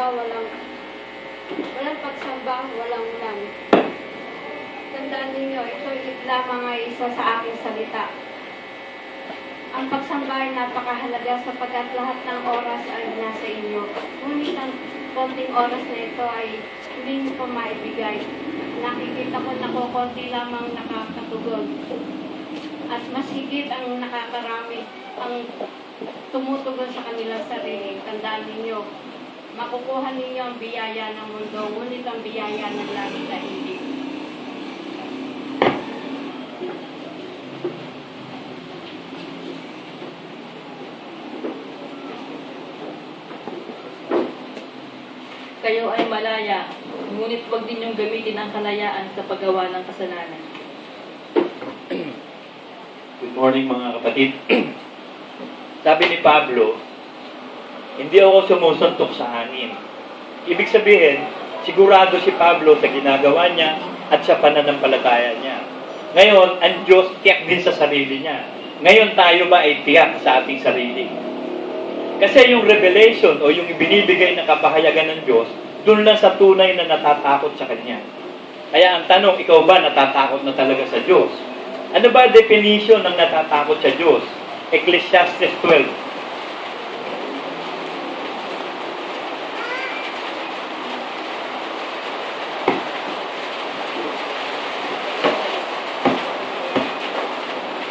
walang pagsamba, walang ulan. Tandaan ninyo, ito lamang ay isa sa aking salita. Ang pagsamba ay napakahalaga sapagkat lahat ng oras ay nasa inyo. Ngunit ang konting oras na ito ay hindi nyo pa maibigay. Nakikita ko na konti lamang nakakatugon. At mas higit ang nakakarami ang tumutugon sa kanilang sarili. Tandaan ninyo, makukuha ninyo ang biyaya ng mundo, ngunit ang biyaya ng langit ay hindi. Kayo ay malaya, ngunit huwag din niyong gamitin ang kalayaan sa paggawa ng kasalanan. Good morning mga kapatid. Sabi ni Pablo, hindi ako sumusuntok sa hangin. Ibig sabihin, sigurado si Pablo sa ginagawa niya at sa pananampalataya niya. Ngayon, ang Diyos tiyak din sa sarili niya. Ngayon tayo ba ay tiyak sa ating sarili? Kasi yung revelation o yung ibinibigay na kapahayagan ng Diyos, doon lang sa tunay na natatakot sa Kanya. Kaya ang tanong, ikaw ba natatakot na talaga sa Diyos? Ano ba definition ng natatakot sa Diyos? Ecclesiastes 12.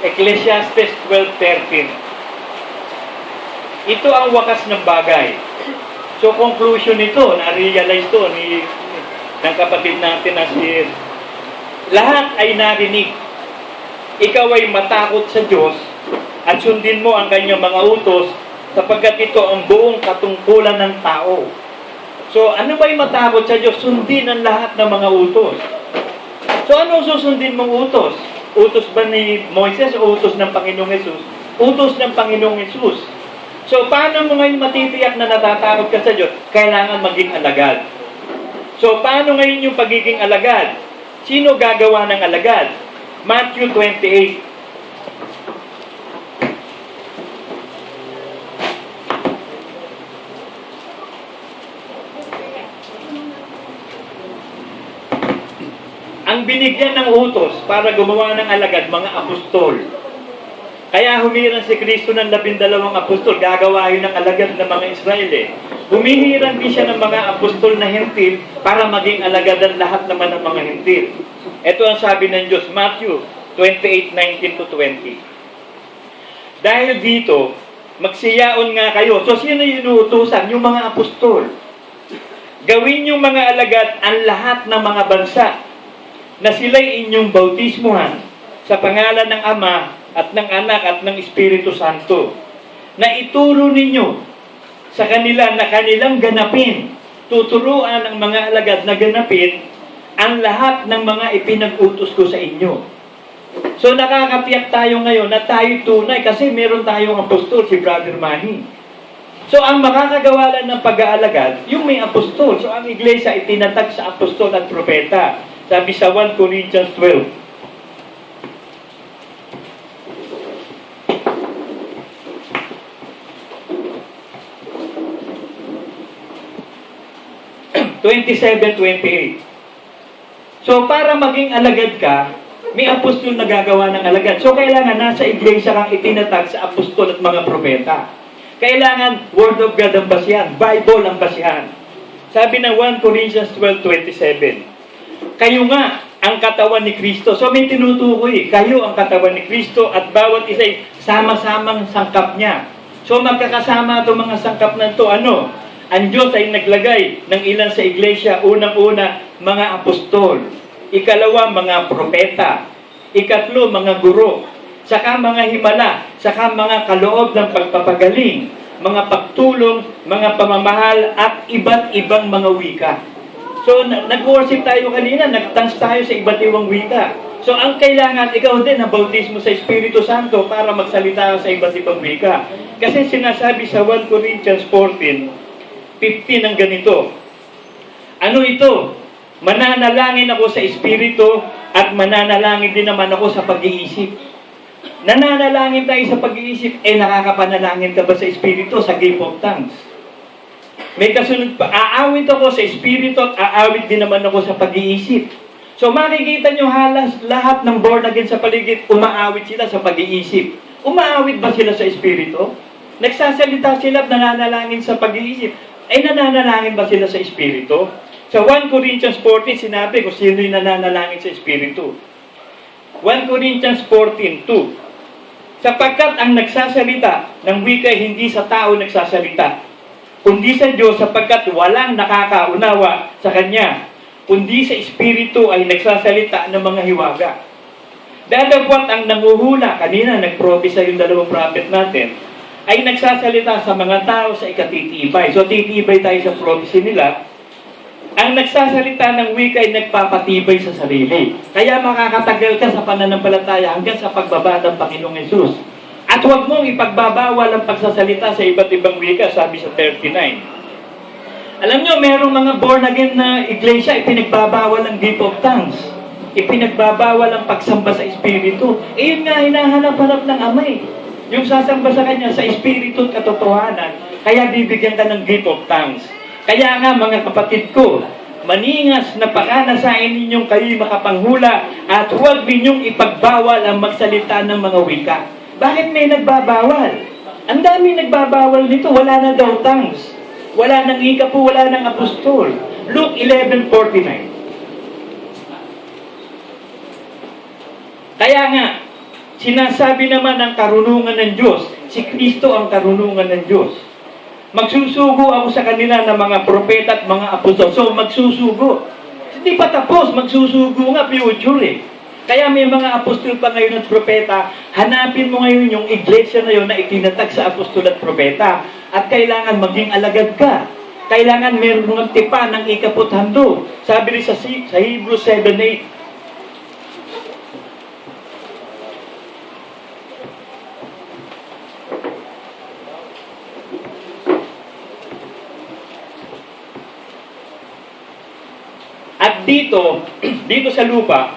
Ecclesiastes 12:13. Ito ang wakas ng bagay. So conclusion nito, na-realize to ng kapatid natin na si lahat ay narinig. Ikaw ay matakot sa Diyos at sundin mo ang kanyang mga utos sapagkat ito ang buong katungkulan ng tao. So ano ba yung matakot sa Diyos? Sundin ang lahat ng mga utos. So anong susundin mong utos? Utos ba ni Moises o utos ng Panginoong Hesus? Utos ng Panginoong Hesus. So, paano mo ngayon matitiyak na natatakot ka sa Diyos? Kailangan maging alagad. So, paano ngayon yung pagiging alagad? Sino gagawa ng alagad? Matthew 28. Ang binigyan ng utos para gumawa ng alagad, mga apostol. Kaya humirang si Kristo ng 12 apostol, gagawain ng alagad ng mga Israel. Humihirang din siya ng mga apostol na hentil para maging alagad ang lahat naman ng mga hentil. Ito ang sabi ng Diyos, Matthew 28:19-20. Dahil dito, magsiyaon nga kayo. So, sino yung inuutusan? Yung mga apostol. Gawin yung mga alagad ang lahat ng mga bansa na sila'y inyong bautismuhan sa pangalan ng Ama at ng Anak at ng Espiritu Santo, na ituro ninyo sa kanila na kanilang ganapin, tuturuan ang mga alagad na ganapin ang lahat ng mga ipinag-utos ko sa inyo. So nakakatiyak tayo ngayon na tayo tunay kasi meron tayong apostol, si Brother Manny. So ang makakagawa lang ng pag-aalagad, yung may apostol. So ang iglesia itinatag sa apostol at propeta. Sabi sa 1 Corinthians 12. 27:28. So, para maging alagad ka, may apostol na gagawa ng alagad. So, kailangan nasa iglesia kang itinatag sa apostol at mga propeta. Kailangan Word of God ang basihan, Bible ang basihan. Sabi ng 1 Corinthians 12:27, kayo nga ang katawan ni Kristo. So, may tinutukoy, kayo ang katawan ni Kristo at bawat isa'y sama-samang sangkap niya. So, magkakasama itong mga sangkap na ito. Ano? Ang Diyos ay naglagay ng ilan sa iglesia. Unang-una, mga apostol. Ikalawa, mga propeta. Ikatlo, mga guro. Saka mga himala. Saka mga kaloob ng pagpapagaling. Mga pagtulong, mga pamamahal, at iba't ibang mga wika. So, nag-worship tayo kanina. Nag-dance tayo sa iba't ibang wika. So, ang kailangan, ikaw din, ang bautismo sa Espiritu Santo para magsalita sa iba't ibang wika. Kasi sinasabi sa 1 Corinthians 14:15 ng ganito. Ano ito? Mananalangin ako sa Espiritu at mananalangin din naman ako sa pag-iisip. Nananalangin tayo sa pag-iisip, nakakapanalangin ka ba sa Espiritu, sa gift of tongues? May kasunod pa, aawit ako sa espiritu at aawit din naman ako sa pag-iisip. So makikita nyo halos lahat ng born again sa paligid, umaawit sila sa pag-iisip. Umaawit ba sila sa espiritu? Nagsasalita sila at nananalangin sa pag-iisip. Ay nananalangin ba sila sa espiritu? Sa 1 Corinthians 14, sinabi kung sino yung nananalangin sa espiritu. 1 Corinthians 14:2. Sapagkat ang nagsasalita ng wika hindi sa tao nagsasalita, kundi sa Diyos, sapagkat walang nakakaunawa sa Kanya, kundi sa Espiritu ay nagsasalita ng mga hiwaga. Dadagwat ang nanguhula, kanina nag-prophesy yung dalawang prophet natin, ay nagsasalita sa mga tao sa ikatitibay. So titibay tayo sa prophecy nila. Ang nagsasalita ng wika ay nagpapatibay sa sarili. Kaya makakatagal ka sa pananampalataya hanggang sa pagbaba ng Panginoong Yesus. At huwag mong ipagbabawal ang pagsasalita sa iba't ibang wika, sabi sa 39. Alam nyo, merong mga born again na iglesia, ipinagbabawal ang gift of tongues. Ipinagbabawal ang pagsamba sa Espiritu. Yun nga, hinahanap-hanap ng Amay. Yung sasamba sa Kanya sa Espiritu at katotohanan, kaya bibigyan ka ng gift of tongues. Kaya nga, mga kapatid ko, maningas na pakanasain ninyong kayo'y makapanghula at huwag ninyong ipagbawal ang magsalita ng mga wika. Bakit may nagbabawal? Ang dami nagbabawal nito, wala na daw tongues. Wala nang ikapu, wala nang apostol. Luke 11:49. Kaya nga, sinasabi naman ng karunungan ng Diyos, si Kristo ang karunungan ng Diyos. Magsusugo ako sa kanila ng mga propeta at mga apostol. So, magsusugo. Hindi pa tapos, magsusugo nga, future eh. Kaya may mga apostol pa ngayon at propeta, hanapin mo ngayon yung iglesia na yun na itinatag sa apostol at propeta. At kailangan maging alagad ka. Kailangan meron mong tipa ng ikaputhando. Sabi rin sa Hebrews 7:8. At dito sa lupa,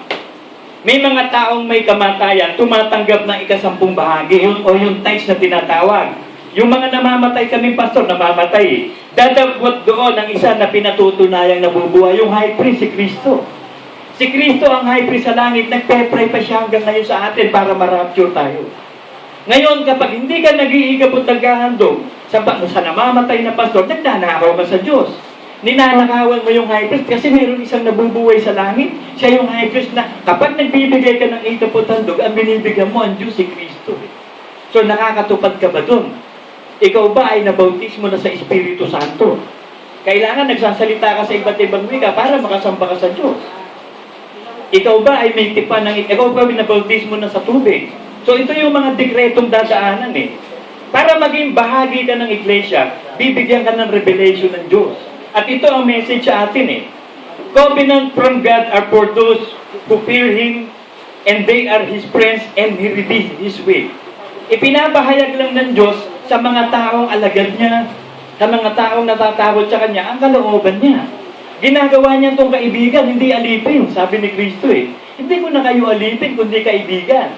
may mga taong may kamatayan, tumatanggap ng ika-10 bahagi, o yung tithes na tinatawag. Yung mga namamatay kaming pastor, namamatay. Dadagwat doon ang isa na pinatutunayang nabubuhay, yung high priest, si Kristo. Si Kristo ang high priest sa langit, nagpe-pray pa siya hanggang ngayon sa atin para ma-rapture tayo. Ngayon, kapag hindi ka nag-iigap at naghahandog sa namamatay na pastor, nagnanakaw ka sa Diyos. Ninanakawan mo yung high priest kasi mayroon isang nabubuhay sa langit. Siya yung high priest na kapag nagbibigay ka ng ikaputandog, ang binibigyan mo ang Diyos, si Kristo. So nakakatupad ka ba dun? Ikaw ba ay nabautismo na sa Espiritu Santo? Kailangan nagsasalita ka sa iba't ibang wika para makasamba ka sa Diyos. Ikaw ba ay may tipan ng... Ikaw ba ay nabautismo na sa tubig? So ito yung mga dekretong dadaanan eh. Para maging bahagi ka ng iglesia, bibigyan ka ng revelation ng Diyos. At ito ang message sa atin eh. Covenant from God are for those who fear Him and they are His friends and He reveals His way. Ipinapahayag lang ng Diyos sa mga taong alagad niya, sa mga taong natatakot sa Kanya, ang kalooban niya. Ginagawa niya itong kaibigan, hindi alipin, sabi ni Kristo eh. Hindi ko na kayo alipin, kundi kaibigan.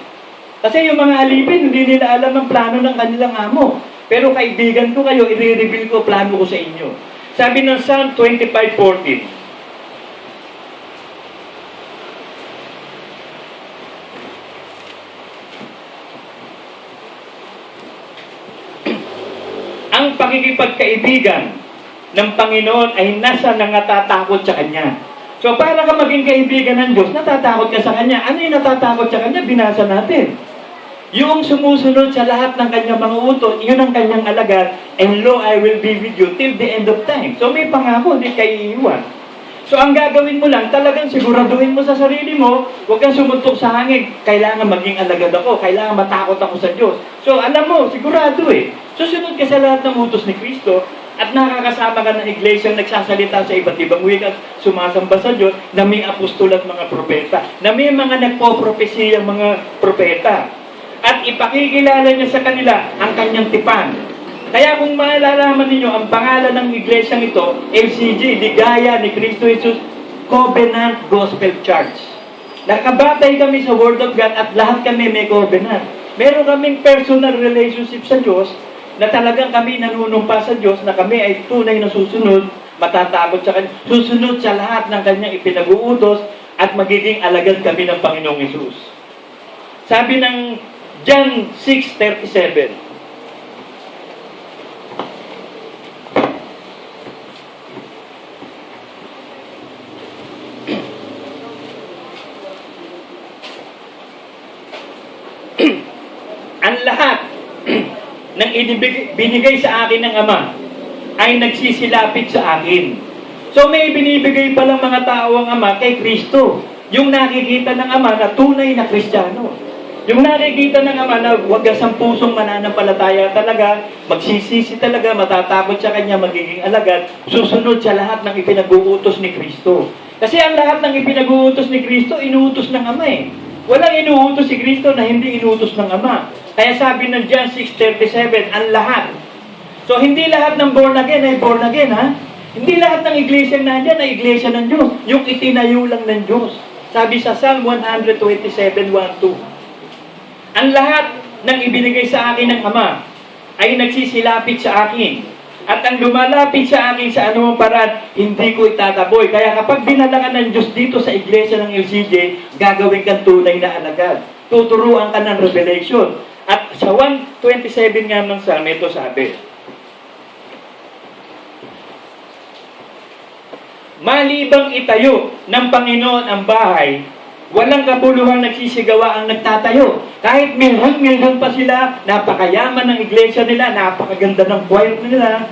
Kasi yung mga alipin, hindi nila alam ang plano ng kanilang amo. Pero kaibigan ko kayo, i-reveal ko plano ko sa inyo. Sabi ng Psalm 25:14. Ang pakikipagkaibigan ng Panginoon ay nasa nangatatakot sa Kanya. So para ka maging kaibigan ng Diyos, natatakot ka sa Kanya. Ano yung natatakot sa Kanya? Binasa natin. Yung sumusunod sa lahat ng kanyang mga utos, yun ang kanyang alagad, and lo, I will be with you till the end of time. So may pangako, hindi kayo iiwan. So ang gagawin mo lang, talagang siguraduhin mo sa sarili mo, huwag kang sumuntok sa hangin. Kailangan maging alagad ako, kailangan matakot ako sa Diyos. So alam mo, sigurado eh. Susunod ka sa lahat ng utos ni Kristo, at nakakasama ka ng iglesia nagsasalita sa iba't ibang wika at sumasamba sa Diyos na may apostol at mga propeta, na may mga nagpo-propesiyang mga propeta. At ipakikilala niya sa kanila ang kanyang tipan. Kaya kung malalaman ninyo, ang pangalan ng iglesyang ito, LCG, Ligaya ni Cristo Jesus Covenant Gospel Church. Nakabatay kami sa Word of God at lahat kami may covenant. Meron kaming personal relationship sa Diyos na talagang kami nanunumpa sa Diyos, na kami ay tunay na susunod, matatakot sa Kanya, susunod sa lahat ng Kanyang ipinag-uutos, at magiging alagad kami ng Panginoong Hesus. Sabi ng John 6:37, ang lahat ng binigay sa akin ng Ama ay nagsisilapit sa akin. So may binibigay palang mga tao ang Ama kay Kristo. Yung nakikita ng Ama na tunay na Kristiyano. Yung nakikita ng Ama na wagas ang pusong mananampalataya talaga, magsisisi talaga, matatakot sa Kanya, magiging alagad, susunod sa lahat ng ipinag-uutos ni Kristo. Kasi ang lahat ng ipinag-uutos ni Kristo, inuutos ng Ama eh. Walang inuutos si Kristo na hindi inuutos ng Ama. Kaya sabi ng John 6:37, ang lahat. So hindi lahat ng born again ay born again, ha? Hindi lahat ng iglesia nandyan ay iglesia ng Diyos. Yung itinayo lang ng Diyos. Sabi sa Psalm 127:1-2. Ang lahat ng ibinigay sa akin ng Ama ay nagsisilapit sa akin. At ang lumalapit sa akin sa anumang paraan, hindi ko itataboy. Kaya kapag dinala ka ng Diyos dito sa iglesia ng LCJ, gagawin kang tunay na alagad. Tuturuan ka ng revelation. At sa 1:27 nga ng Psalm, ito sabi, malibang itayo ng Panginoon ang bahay, walang kabuluhang nagsisigawa ang nagtatayo. Kahit milyon-milyon pa sila, napakayaman ng iglesia nila, napakaganda ng choir nila,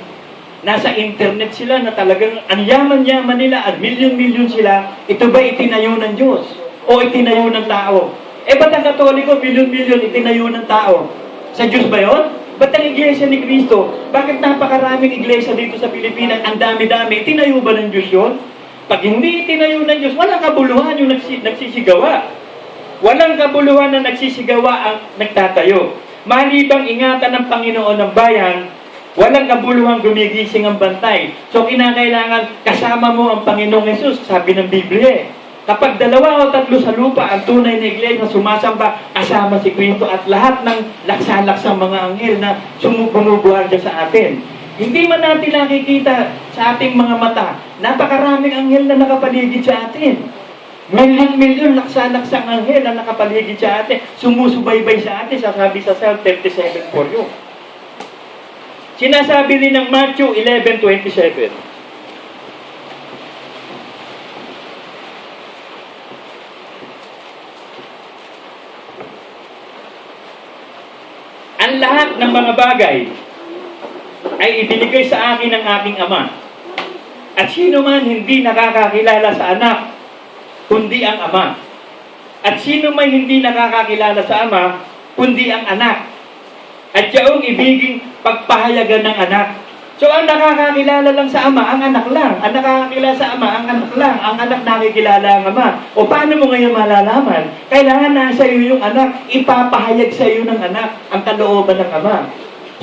nasa internet sila na talagang ang yaman-yaman nila at milyon-milyon sila, ito ba itinayo ng Diyos? O itinayo ng tao? Ba't ang Katoliko, milyon-milyon itinayo ng tao? Sa Diyos ba yun? Ba't ang iglesia ni Kristo? Bakit napakaraming iglesia dito sa Pilipinas, ang dami-dami, itinayo ba ng Diyos yun? Pag hindi itinayo ng Diyos, walang kabuluhan yung nagsisigawa. Walang kabuluhan na nagsisigawa ang nagtatayo. Malibang ingatan ng Panginoon ng bayan, walang kabuluhang gumigising ang bantay. So kinakailangan kasama mo ang Panginoong Hesus, sabi ng Biblia. Kapag 2 o 3 sa lupa, ang tunay na iglesia sumasamba, kasama si Kristo at lahat ng laksa-laksang mga anghel na bumubuharya sa atin. Hindi man natin nakikita sa ating mga mata, napakaraming anghel na nakapaligid sa atin. Milyon-milyon laksa-laksang anghel na nakapaligid sa atin, sumusubaybay sa atin, sasabi sa Psalm 37:4. Sinasabi rin ng Matthew 11:27. Ang lahat ng mga bagay ay ibinigay sa akin ng aking Ama. At sino man hindi nakakakilala sa anak, kundi ang Ama. At sino man hindi nakakakilala sa Ama, kundi ang anak. At yaong ibiging pagpahayagan ng anak. So ang nakakakilala lang sa Ama, ang anak lang. Ang nakakakilala sa Ama, ang anak lang. Ang anak nakikilala ang Ama. O paano mo ngayon malalaman? Kailangan nasa iyo yung anak, ipapahayag sa iyo ng anak ang kalooban ng Ama.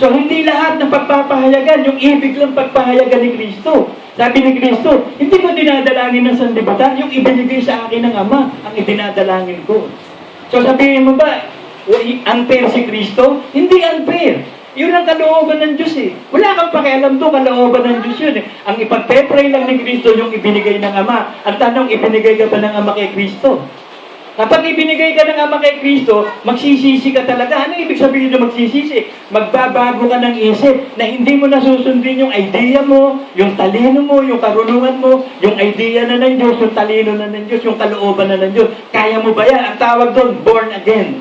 So hindi lahat ng pagpapahayagan, yung ibig lang pagpahayagan ni Kristo. Sabi ni Kristo, hindi ko dinadalangin ng sanlibutan, yung ibinigay sa akin ng Ama, ang idinadalangin ko. So sabihin mo ba, unfair si Kristo? Hindi unfair. Yun ang kalooban ng Diyos eh. Wala kang pakialam to, kalooban ng Diyos yun eh. Ang ipagpe-pray lang ni Kristo yung ibinigay ng Ama. Ang tanong, ibinigay ka ba ng Ama kay Kristo? Kapag ibinigay ka ng Ama kay Kristo, magsisisi ka talaga. Ano ibig sabihin na magsisisi? Magbabago ka ng isip na hindi mo nasusundin yung idea mo, yung talino mo, yung karunungan mo, yung idea na ng Diyos, yung talino na ng Diyos, yung kalooban na ng Diyos. Kaya mo ba yan? Ang tawag doon, born again.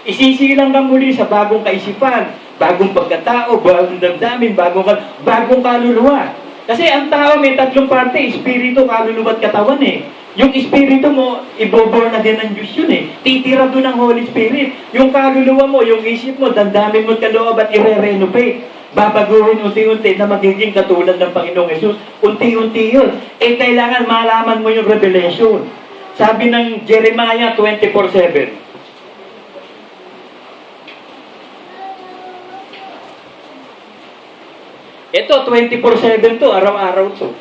Isisilang ka muli sa bagong kaisipan, bagong pagkatao, bagong damdamin, bagong kaluluwa. Kasi ang tao may 3 parte, espiritu, kaluluwa at katawan eh. Yung espiritu mo, iboborn again ng Diyos yun eh. Titira doon ang Holy Spirit. Yung kaluluwa mo, yung isip mo, damdamin mo at kaloob at i-renovate. Babaguhin unti-unti na magiging katulad ng Panginoong Hesus. Unti-unti yun. Kailangan malaman mo yung revelation. Sabi ng Jeremiah 24:7. Ito, 24/7 to, araw-araw to.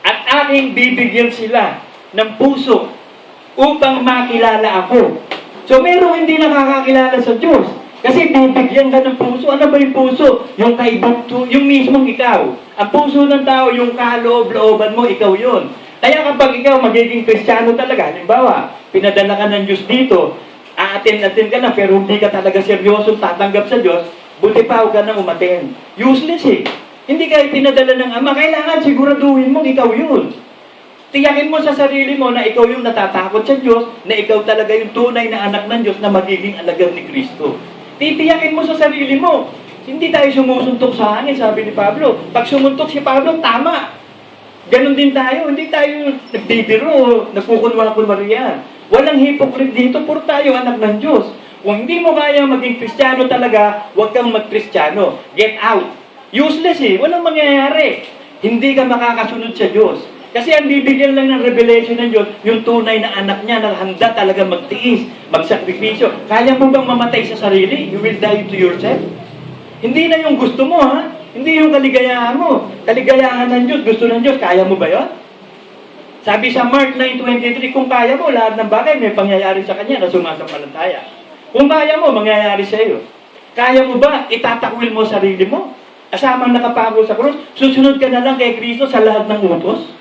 At aking bibigyan sila ng puso upang makilala ako. So, merong hindi nakakakilala sa Diyos. Kasi bibigyan ka ng puso. Ano ba yung puso? Yung kaibukto, yung mismong ikaw. Ang puso ng tao, yung kaloob-looban mo, ikaw yun. Kaya kapag ikaw magiging Kristiyano talaga, halimbawa, pinadala ka ng Diyos dito, aatin-atin ka na, pero hindi ka talaga seryoso tatanggap sa Diyos, buti pa huwag ka nang umaten. Useless eh. Hindi ka pinadala ng Ama. Kailangan siguraduhin mo, ikaw yun. Tiyakin mo sa sarili mo na ikaw yung natatakot sa Diyos, na ikaw talaga yung tunay na anak ng Diyos na magiging alagad ni Kristo. Titiyakin mo sa sarili mo. Hindi tayo sumusuntok sa hangin, sabi ni Pablo. Pag sumuntok si Pablo, tama. Ganon din tayo. Hindi tayo nagbibiro, nagkukunwa-kunwari yan. Walang hypocrite dito, puro tayo anak ng Diyos. Kung hindi mo kaya maging Kristiyano talaga, huwag kang mag-Kristiyano. Get out. Useless eh. Walang mangyayari. Hindi ka makakasunod sa Diyos. Kasi ang bibigyan lang ng revelation ng Diyos, yung tunay na anak niya na handa talaga magtiis, magsakripisyo. Kaya mo bang mamatay sa sarili? You will die to yourself? Hindi na yung gusto mo, ha? Hindi yung kaligayahan mo. Kaligayahan ng Diyos, gusto ng Diyos, kaya mo ba yun? Sabi sa Mark 9:23, kung kaya mo, lahat ng bagay may pangyayari sa Kanya na sumasampalataya. Kung kaya mo, mangyayari sa iyo. Kaya mo ba, itatakwil mo sarili mo? Asamang nakapako sa krus, susunod ka na lang kay Kristo sa lahat ng utos?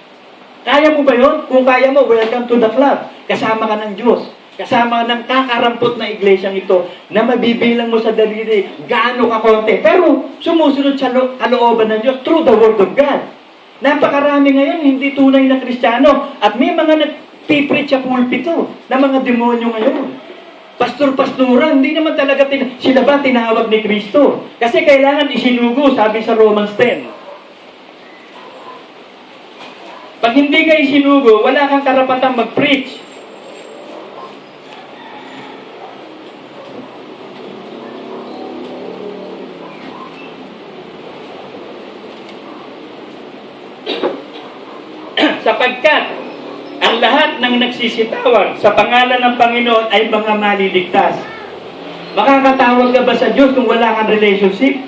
Kaya mo ba yun? Kung kaya mo, welcome to the club. Kasama ka ng Diyos. Kasama ka ng kakarampot na iglesyang ito na mabibilang mo sa daliri gaano ka konti. Pero sumusunod sa kalooban ng Diyos through the Word of God. Napakarami ngayon hindi tunay na Kristiyano at may mga nagpipreach sa pulpito na mga demonyo ngayon. Pastor-pastura, hindi naman talaga sila ba tinawag ni Kristo? Kasi kailangan isinugo, sabi sa Romans 10. Pag hindi ka isinugo, wala kang karapatang mag-preach. Sapagkat ang lahat ng nagsisitawag sa pangalan ng Panginoon ay mga maliligtas. Makakatawag ka ba sa Diyos kung wala kang relationship?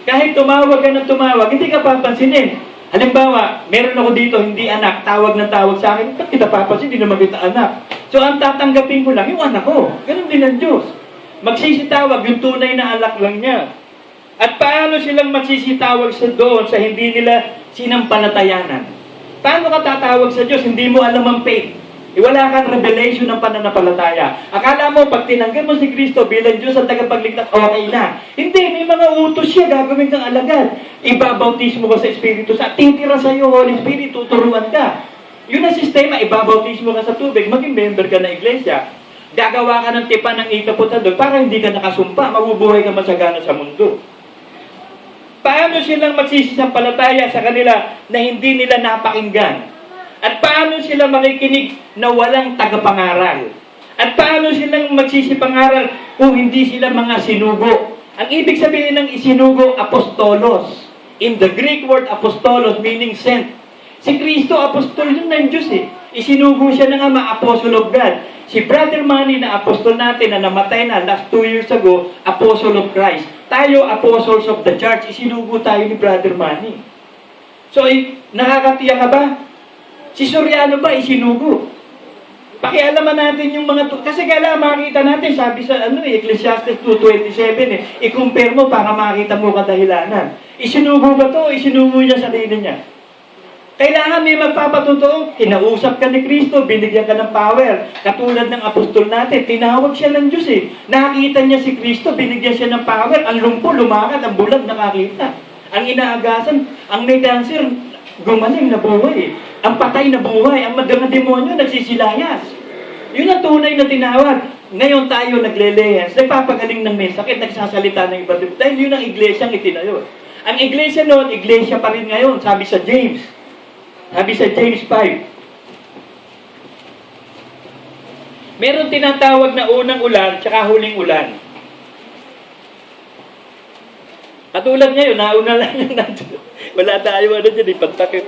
Kahit tumawag ka ng tumawag, hindi ka papansinin. Halimbawa, meron ako dito, hindi anak, tawag ng tawag sa akin, ba't kita papansin, hindi naman kita anak. So, ang tatanggapin ko lang, yung anak ko. Ganun din ang Diyos. Magsisitawag, yung tunay na anak lang niya. At paano silang magsisitawag sa doon sa hindi nila sinampalatayanan? Paano ka tatawag sa Diyos? Hindi mo alam ang faith. Wala kang revelation ng pananampalataya. Akala mo, pag tinanggap mo si Kristo bilang Diyos at tagapagligtas, okay na. Hindi, may mga utos siya, gagawin kang alagad. Ibabautismo ka sa Espiritu sa titira sa iyo, Holy Spirit, tuturuan ka. Yun ang sistema, ibabautismo ka sa tubig, maging member ka ng iglesia. Gagawa ka ng tipan ng ikaputador para hindi ka nakasumpa, mabubuhay ka masagana sa mundo. Paano silang magsisisampalataya sa kanila na hindi nila napakinggan? At paano sila makikinig na walang tagapangaral? At paano silang magsisipangaral kung hindi sila mga sinugo? Ang ibig sabihin ng isinugo, apostolos. In the Greek word apostolos meaning sent. Si Kristo, apostol yun ng Diyos eh. Isinugo siya ng Ama, apostle of God. Si Brother Manny na apostol natin na namatay na last 2 years ago, apostle of Christ. Tayo, apostles of the church, isinugo tayo ni Brother Manny. So, nakakatiyak ka ba? Si Soriano ba isinugo? Pakialaman natin yung mga kasi kailangan makita natin, sabi sa Ecclesiastes 2:27 i-compare mo para makita mo kadahilanan. Isinugo ba to? Isinugo niya sarili niya. Kailangan may magpapatotoo. Kinausap ka ni Kristo, binigyan ka ng power. Katulad ng apostol natin, tinawag siya ng Diyos eh. Nakita niya si Kristo, binigyan siya ng power. Ang lumpo, lumakad, ang bulag, nakakita. Ang inaagasan, ang may cancer, gumaling na buhay. Ang patay na buhay, ang mga demonyo nagsisilayas. Yun ang tunay na tinawag. Ngayon tayo naglelehens, nagpapagaling ng may sakit, nagsasalita ng iba't ibang. Dahil yun ang iglesyang itinayo. Ang iglesia noon, iglesia pa rin ngayon, sabi sa James. Sabi sa James 5. Meron tinatawag na unang ulan, tsaka huling ulan. Katulad ngayon, nauna lang yung natin. Wala tayo dyan, ipagtakip.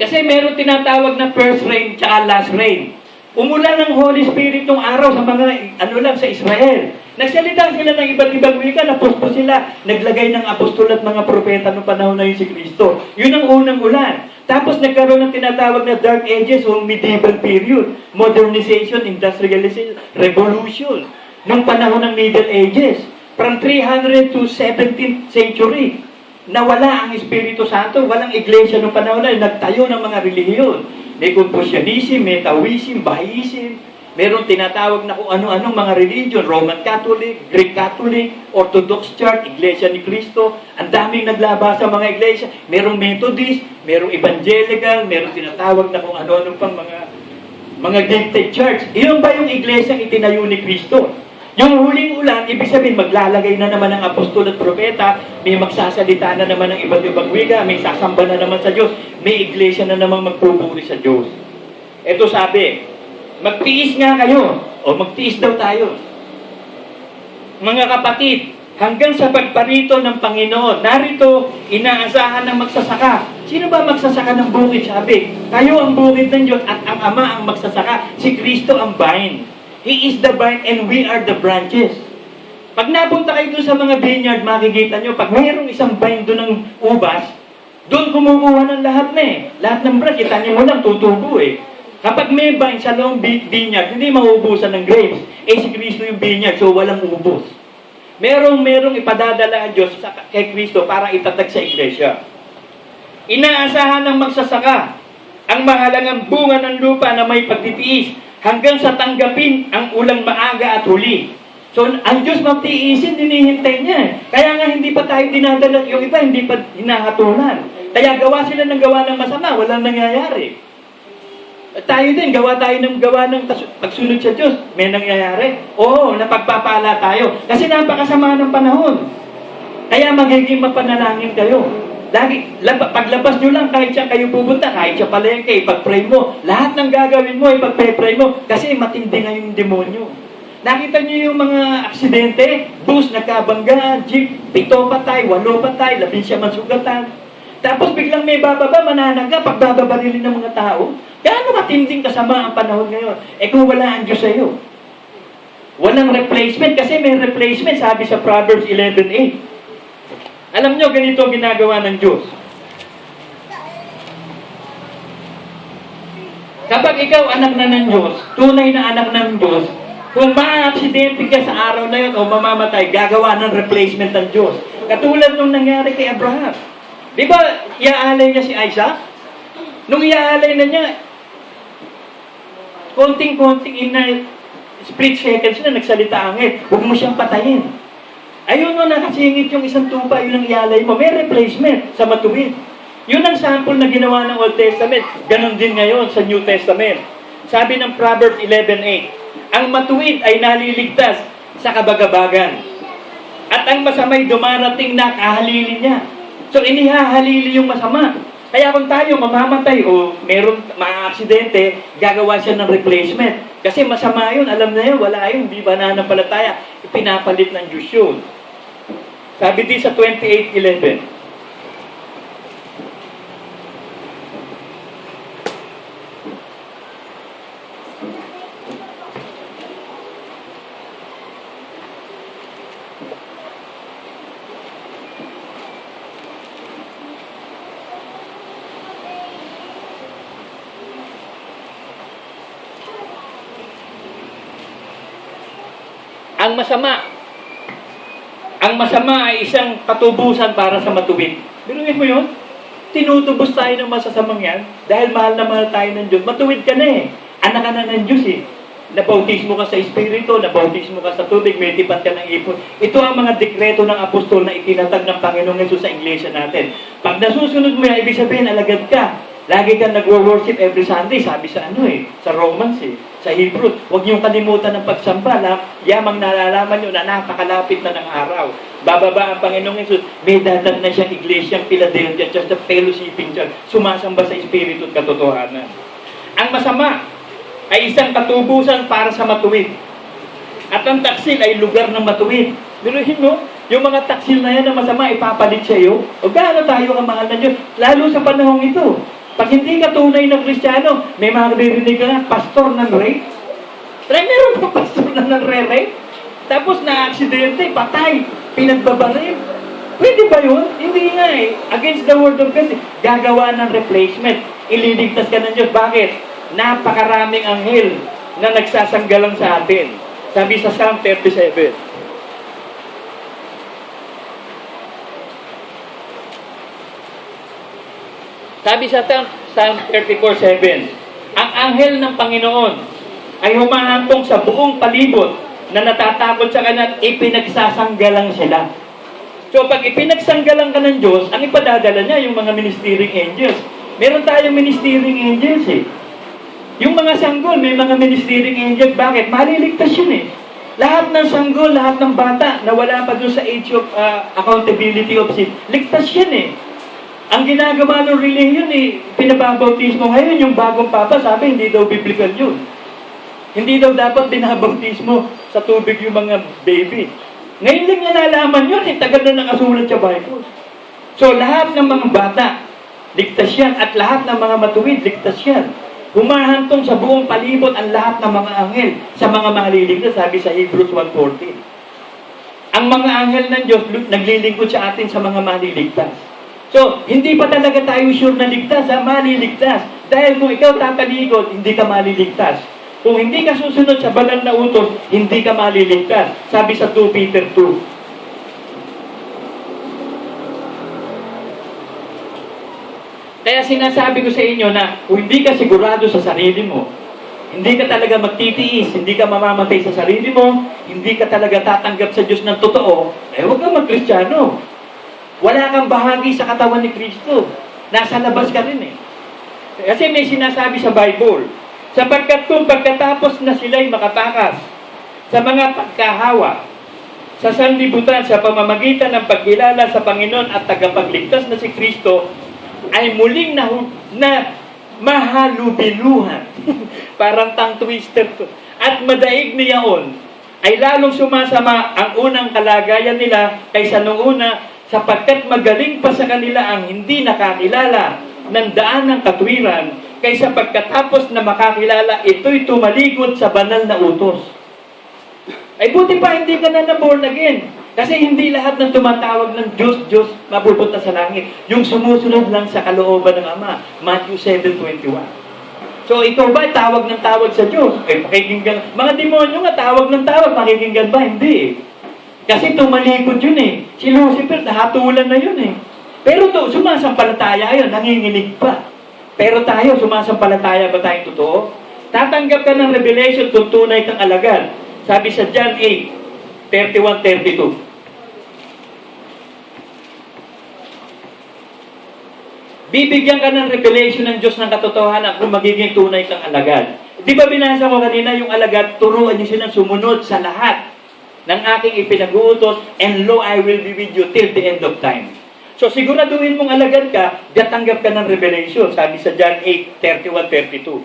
Kasi meron tinatawag na first rain tsaka last rain. Umulan ng Holy Spirit nung araw sa mga, sa Israel. Nagsalita sila ng iba't ibang wika, napusto sila. Naglagay ng apostol at mga propeta noong panahon na yun si Kristo. Yun ang unang ulan. Tapos nagkaroon ng tinatawag na Dark Ages o medieval period. Modernization, industrialization, revolution. Nung panahon ng Middle Ages. From 300 to 17th century. Nawala ang Espiritu Santo. Walang iglesia noong panahon na yun. Nagtayo ng mga relihiyon. May Confucianism, may Taoism, Bahaism, meron tinatawag na kung ano-anong mga religion, Roman Catholic, Greek Catholic, Orthodox Church, Iglesia ni Cristo, ang daming naglaba sa mga iglesia, merong Methodist, merong Evangelical, merong tinatawag na kung ano-anong pang mga gifted church. Iyon ba yung iglesia itinayo ni Cristo? Yung huling ulan, ibig sabihin, maglalagay na naman ng apostol at propeta, may magsasalita na naman ng iba't ibang wika, may sasamba na naman sa Diyos, may iglesia na naman magpupuri sa Diyos. Ito sabi, magtiis nga kayo, o magtiis daw tayo. Mga kapatid, hanggang sa pagparito ng Panginoon, narito, inaasahan ng magsasaka. Sino ba magsasaka ng bukid? Sabi, kayo ang bukid ng Diyos at ang Ama ang magsasaka. Si Kristo ang vine. He is the vine and we are the branches. Pag napunta kayo doon sa mga vineyard, makikita nyo, pag mayroong isang vine doon ng ubas, doon kumukuha ng lahat na eh. Lahat ng branch, itanim mo lang, tutubo eh. Kapag may vine sa long vineyard, hindi mauubusan ng grapes. Eh si Kristo yung vineyard, so walang ubos. Merong ipadadala ang Diyos kay Kristo para itatag sa iglesia. Inaasahan ng magsasaka ang mahalangang bunga ng lupa na may pagtitiis hanggang sa tanggapin ang ulang maaga at huli. So, ang Diyos magtiisin, hinihintay niya. Kaya nga hindi pa tayo dinadala, yung iba hindi pa hinahatulan. Kaya gawa sila ng gawa ng masama, walang nangyayari. At tayo din, gawa ng pagsunod sa Diyos, may nangyayari. Oo, napagpapala tayo. Kasi napakasama ng panahon. Kaya magiging mapanalangin kayo. Lagi, paglabas nyo lang, kahit siya kayo pupunta, kahit siya palengke, ipag-pray mo. Lahat ng gagawin mo, ipag-pray mo. Kasi matindi nga yung demonyo. Nakita nyo yung mga aksidente, bus, nagkabangga, jeep, 7 patay, 8 patay, 11 mansugatan. Tapos biglang may bababa, mananaga, pagbababarilin ng mga tao. Gaano matinding kasama ang panahon ngayon? Eh kung wala ang Diyos sa'yo. Walang replacement, kasi may replacement, sabi sa Proverbs 11:8. Alam nyo, ganito ang ginagawa ng Diyos. Kapag ikaw anak na ng Diyos, tunay na anak ng Diyos, kung ma-aksidente ka sa araw na yun o mamamatay, gagawa ng replacement ng Diyos. Katulad nung nangyari kay Abraham. Di ba, iaalay niya si Isaac? Nung iaalay na niya, konting-konting split seconds na nagsalita ang angel, huwag mo siyang patayin. Ayun no, nakasingit yung isang tupa, yun ang ialay mo. May replacement sa matuwid. Yun ang sample na ginawa ng Old Testament. Ganon din ngayon sa New Testament. Sabi ng Proverbs 11:8, ang matuwid ay naliligtas sa kabagabagan. At ang masamay dumarating na kahalili niya. So inihahalili yung masama. Kaya kung tayo mamamatay o meron maaaksidente, gagawa siya ng replacement. Kasi masama yun, alam na yun, wala yun, di ba nananampalataya, ipinapalit ng Diyos yun. Sabi din sa 28:11, ang masama ay isang katubusan para sa matuwid. Biruin mo yun? Tinutubos tayo ng masasamang yan dahil mahal na mahal tayo ng Diyos. Matuwid ka na eh. Anak ka na ng Diyos eh. Nabautismo ka sa Espiritu, nabautismo ka sa tubig, may tipat ka ng ipon. Ito ang mga dekreto ng apostol na itinatag ng Panginoong Yesus sa iglesia natin. Pag nasusunod mo yan, ibig sabihin, alagad ka. Lagi kang nagwo-worship every Sunday, sabi sa sa Romans sa Hebrew. Huwag niyong kalimutan ng pagsamba. Yamang nalalaman niyo na napakalapit na ng araw. Bababa ang Panginoong Yesus, may dadag na siyang iglesyang Philadelphia Church, the fellowshipping church, sumasamba sa Espiritu at katotohanan. Ang masama ay isang katubusan para sa matuwid. At ang taksil ay lugar ng matuwid. Biruhin mo, yung mga taksil na yan na masama, ipapalit sa iyo. O gaano tayo kamahal na Diyos? Lalo sa panahong ito. Pag hindi ka tunay na Kristiyano, may mga naririnig ka na, pastor ng rape. Meron pa pastor na nagre-rape? Tapos na-aksidente, patay, pinagbabaril. Pwede ba yun? Hindi nga eh. Against the word of God, gagawa ng replacement. Ililigtas ka ng Diyos. Bakit? Napakaraming anghel na nagsasanggalang sa atin. Sabi sa Psalm 37. Sabi sa Psalm 34:7, ang anghel ng Panginoon ay humahantong sa buong palibot na natatakot sa kanya at ipinagsasanggalang sila. So pag ipinagsanggalang ka ng Diyos, ang ipadadala niya yung mga ministering angels. Meron tayong ministering angels eh. Yung mga sanggol, may mga ministering angels. Bakit? Maliligtas yun eh. Lahat ng sanggol, lahat ng bata na wala pa doon sa age of accountability of sin, ligtas yan eh. Ang ginagawa ng religion eh, pinababautismo ngayon, yung bagong papa, sabi, hindi daw biblical yun. Hindi daw dapat binabautismo sa tubig yung mga baby. Ngayon lang niya nalaman yun, eh, tagal na nakasulat sa Bible. So, lahat ng mga bata, ligtas yan. At lahat ng mga matuwid, ligtas yan. Humahantong sa buong palibot ang lahat ng mga anghel sa mga maliligtas, sabi sa Hebrews 1:14. Ang mga anghel ng Diyos, naglilingkod sa atin sa mga maliligtas. So, hindi pa talaga tayo sure na ligtas, maliligtas. Dahil kung ikaw tatalikod, hindi ka maliligtas. Kung hindi ka susunod sa banal na utos, hindi ka maliligtas. Sabi sa 2 Peter 2. Kaya sinasabi ko sa inyo na kung hindi ka sigurado sa sarili mo, hindi ka talaga magtitiis, hindi ka mamamatay sa sarili mo, hindi ka talaga tatanggap sa Diyos ng totoo, huwag kang mag-Kristiyano. Wala kang bahagi sa katawan ni Kristo. Nasa labas ka rin eh. Kasi may sinasabi sa Bible, sapagkat kung pagkatapos na sila'y makatakas sa mga pagkahawa, sa sanlibutan, sa pamamagitan ng pagkilala sa Panginoon at tagapagligtas na si Kristo, ay muling na mahalubiluhan. Parang tongue twister to. At madaig niyaon, ay lalong sumasama ang unang kalagayan nila kaysa nung una, sapagkat magaling pa sa kanila ang hindi nakakilala ng daan ng katwiran, kaysa pagkatapos na makakilala, ito'y tumalikod sa banal na utos. Ay buti pa hindi ka na born again. Kasi hindi lahat ng tumatawag ng Diyos, mapupunta sa langit. Yung sumusunod lang sa kalooban ng Ama. Matthew 7:21. So ikaw ba tawag ng tawag sa Diyos? Pakikinggan. Mga demonyo nga tawag ng tawag, pakikinggan ba? Hindi eh. Kasi tumalikod yun eh. Si Lucifer, nahatulan na yun eh. Pero sumasampalataya yun, nanginginig pa. Pero tayo, sumasampalataya ba tayong totoo? Tatanggap ka ng revelation kung tunay kang alagad. Sabi sa John 8:31-32. Bibigyan ka ng revelation ng Diyos ng katotohanan kung magiging tunay kang alagad. Di ba binasa ko kanina yung alagad, turuan niyo silang sumunod sa lahat ng aking ipinag-uutos, and lo, I will be with you till the end of time. So siguraduhin mong alagad ka, datanggap ka ng revelation, sabi sa John 8:31-32.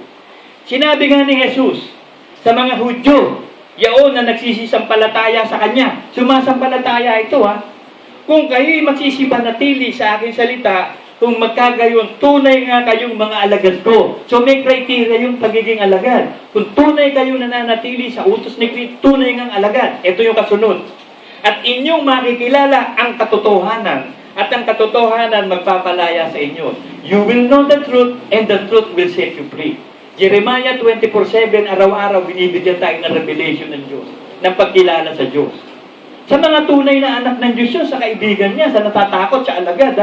Sinabi nga ni Jesus sa mga Hudyo, yaon na nagsisisampalataya sa Kanya. Sumasampalataya ito Kung kayo'y magsisipanatili sa aking salita, kung magkagayon, tunay nga kayong mga alagad ko. So may criteria yung pagiging alagad. Kung tunay kayong nananatili sa utos ni Kristo, tunay ngang alagad. Ito yung kasunod. At inyong makikilala ang katotohanan. At ang katotohanan magpapalaya sa inyo. You will know the truth, and the truth will set you free. Jeremiah 24:7, araw-araw binibigyan tayo ng revelation ng Diyos, ng pagkilala sa Diyos. Sa mga tunay na anak ng Diyos yun, sa kaibigan niya, sa natatakot, sa alagad,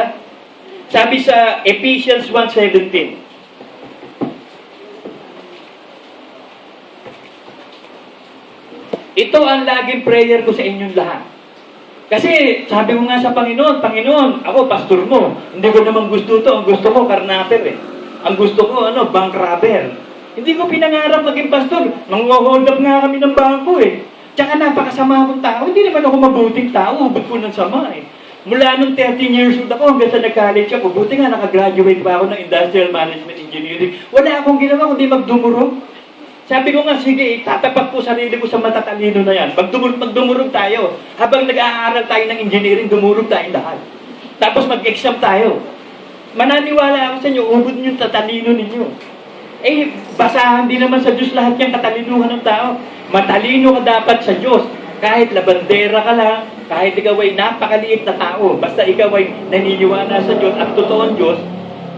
Sabi sa Ephesians 1:17, ito ang laging prayer ko sa inyong lahat. Kasi sabi ko nga sa Panginoon, Panginoon, ako pastor mo, hindi ko naman gusto to, ang gusto ko karnaper eh. Ang gusto ko, bank robber. Hindi ko pinangarap maging pastor. Nang-hold up nga kami ng bangko eh. Tsaka napakasama akong tao. Hindi naman ako mabuting tao. Ubod ko ng sama eh. Mula nung 13 years old ako hanggang sa nag-college ako, buti nga nakagraduate pa ako ng Industrial Management Engineering. Wala akong ginawa kundi magdumurog. Sabi ko nga, sige, tatapat ko sarili ko sa matatalino na yan. Magdumurog tayo. Habang nag-aaral tayo ng engineering, dumurog tayo lahat. Tapos mag-exam tayo. mananiwala ako sa inyo, ubod niyo yung tatalino ninyo. Eh, basahan din naman sa Diyos lahat yung katalinuhan ng tao. Matalino ka dapat sa Diyos. Kahit labandera ka lang, kahit ikaw ay napakaliit na tao, basta ikaw ay naniniwala sa Diyos at totoong Diyos,